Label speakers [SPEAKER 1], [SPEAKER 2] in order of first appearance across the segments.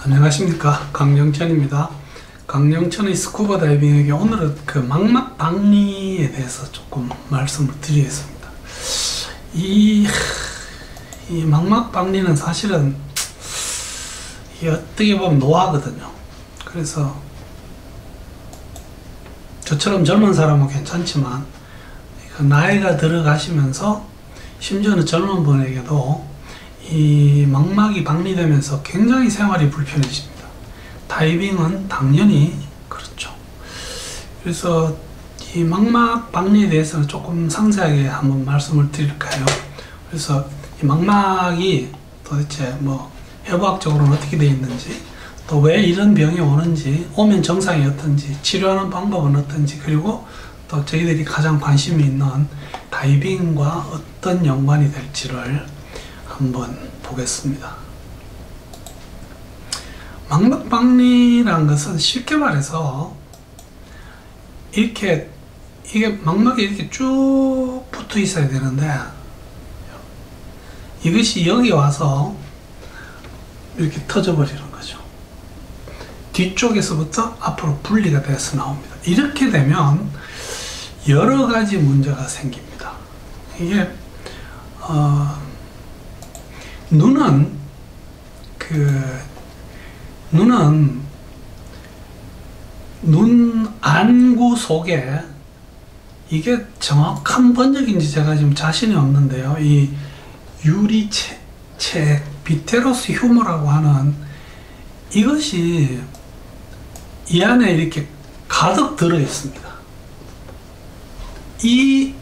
[SPEAKER 1] 안녕하십니까, 강영천입니다. 강영천의 스쿠버 다이빙에게 오늘은 그 망막 박리에 대해서 조금 말씀을 드리겠습니다. 이 망막 박리는 사실은 이게 어떻게 보면 노화거든요. 그래서 저처럼 젊은 사람은 괜찮지만 나이가 들어가시면서 심지어는 젊은 분에게도 이 망막이 박리되면서 굉장히 생활이 불편해집니다. 다이빙은 당연히 그렇죠. 그래서 이 망막 박리에 대해서는 조금 상세하게 한번 말씀을 드릴까요? 그래서 이 망막이 도대체 뭐 해부학적으로는 어떻게 되어 있는지, 또 왜 이런 병이 오는지, 오면 정상이 어떤지, 치료하는 방법은 어떤지, 그리고 또 저희들이 가장 관심이 있는 다이빙과 어떤 연관이 될지를 한번 보겠습니다. 망막 박리라는 것은 쉽게 말해서 이게 망막이 이렇게 쭉 붙어 있어야 되는데, 이것이 여기 와서 이렇게 터져 버리는 거죠. 뒤쪽에서부터 앞으로 분리가 돼서 나옵니다. 이렇게 되면 여러 가지 문제가 생깁니다. 이게 눈은 눈 안구 속에, 이게 정확한 번역인지 제가 지금 자신이 없는데요. 이 유리체, 비테로스 휴머라고 하는 이것이 이 안에 이렇게 가득 들어 있습니다. 이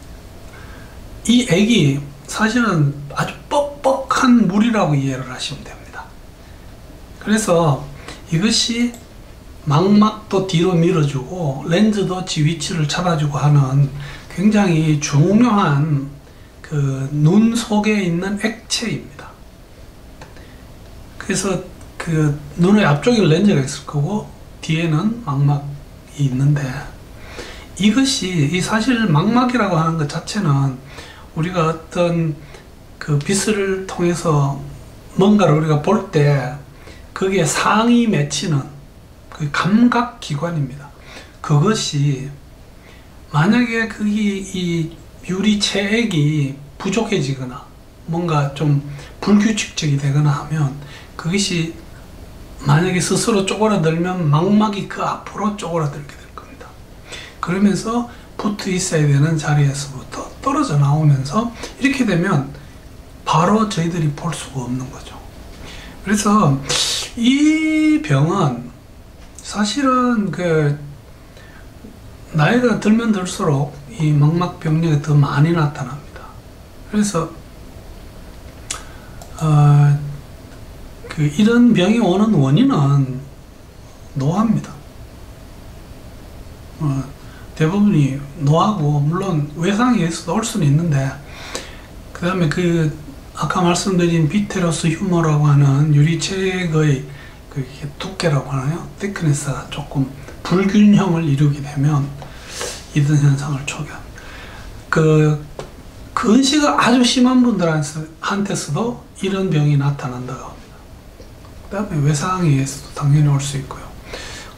[SPEAKER 1] 액이 사실은 아주 뻑뻑한 물이라고 이해를 하시면 됩니다. 그래서 이것이 망막도 뒤로 밀어주고 렌즈도 지 위치를 잡아주고 하는 굉장히 중요한 그 눈 속에 있는 액체입니다. 그래서 그 눈의 앞쪽에 렌즈가 있을 거고 뒤에는 망막이 있는데, 이것이 사실 망막이라고 하는 것 자체는 우리가 어떤 그 빛을 통해서 뭔가를 우리가 볼 때 거기에 상이 맺히는 그 감각기관입니다. 그것이 만약에 이 유리체액이 부족해지거나 뭔가 좀 불규칙적이 되거나 하면, 그것이 만약에 스스로 쪼그라들면 망막이 그 앞으로 쪼그라들게 될 겁니다. 그러면서 붙어 있어야 되는 자리에서부터 떨어져 나오면서 이렇게 되면 바로 저희들이 볼 수가 없는 거죠. 그래서 이 병은 사실은 그 나이가 들면 들수록 이 망막 병력이 더 많이 나타납니다. 그래서 이런 병이 오는 원인은 노화입니다. 대부분이 노화고, 물론 외상에 의해서도 올 수는 있는데, 그 다음에 아까 말씀드린 비테로스 휴머라고 하는 유리체액의 두께라고 하나요? thickness가 조금 불균형을 이루게 되면 이런 현상을 초래합니다. 근시가 아주 심한 분들한테서도 이런 병이 나타난다고 합니다. 그 다음에 외상에 의해서도 당연히 올 수 있고요.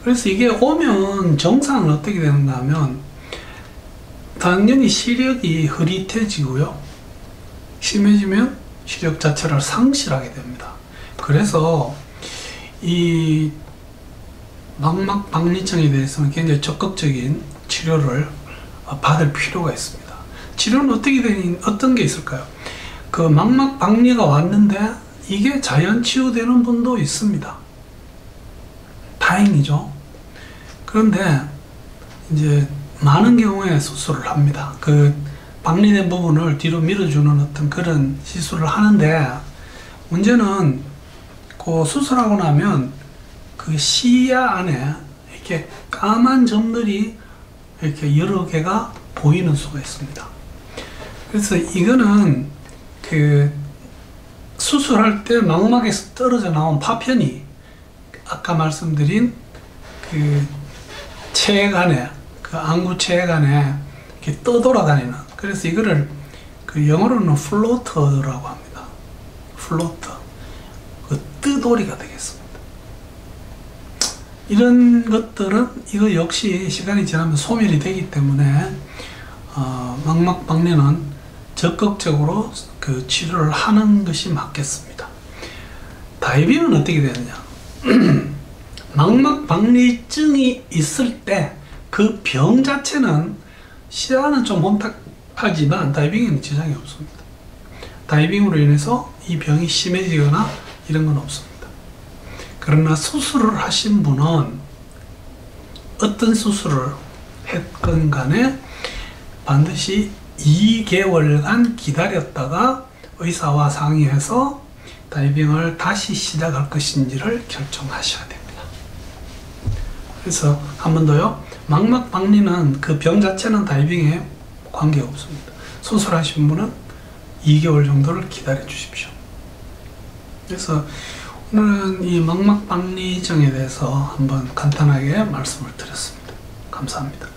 [SPEAKER 1] 그래서 이게 오면 정상은 어떻게 되는가 하면, 당연히 시력이 흐릿해지고요. 심해지면 시력 자체를 상실하게 됩니다. 그래서 이 망막 박리증에 대해서는 굉장히 적극적인 치료를 받을 필요가 있습니다. 치료는 어떤 게 있을까요? 그 망막 박리가 왔는데 이게 자연 치유되는 분도 있습니다. 다행이죠. 그런데 이제 많은 경우에 수술을 합니다. 그 박리된 부분을 뒤로 밀어주는 어떤 그런 시술을 하는데, 문제는 그 수술하고 나면 그 시야 안에 이렇게 까만 점들이 이렇게 여러 개가 보이는 수가 있습니다. 그래서 이거는 그 수술할 때 망막에서 떨어져 나온 파편이 아까 말씀드린 그 체액 안에, 그 안구 체액 안에 이렇게 떠돌아다니는, 그래서 이거를 그 영어로는 플로터라고 합니다. 플로터. 그 뜨돌이가 되겠습니다. 이런 것들은 이거 역시 시간이 지나면 소멸이 되기 때문에 망막박리는 적극적으로 그 치료를 하는 것이 맞겠습니다. 다이빙은 어떻게 되느냐? 망막박리증이 있을 때 그 병 자체는 시야는 좀 혼탁하지만 다이빙에는 지장이 없습니다. 다이빙으로 인해서 이 병이 심해지거나 이런 건 없습니다. 그러나 수술을 하신 분은 어떤 수술을 했건 간에 반드시 2개월간 기다렸다가 의사와 상의해서 다이빙을 다시 시작할 것인지를 결정하셔야 됩니다. 그래서 한 번 더요. 망막박리는 그 병 자체는 다이빙에 관계가 없습니다. 수술하신 분은 2개월 정도를 기다려 주십시오. 그래서 오늘은 이 망막박리증에 대해서 한번 간단하게 말씀을 드렸습니다. 감사합니다.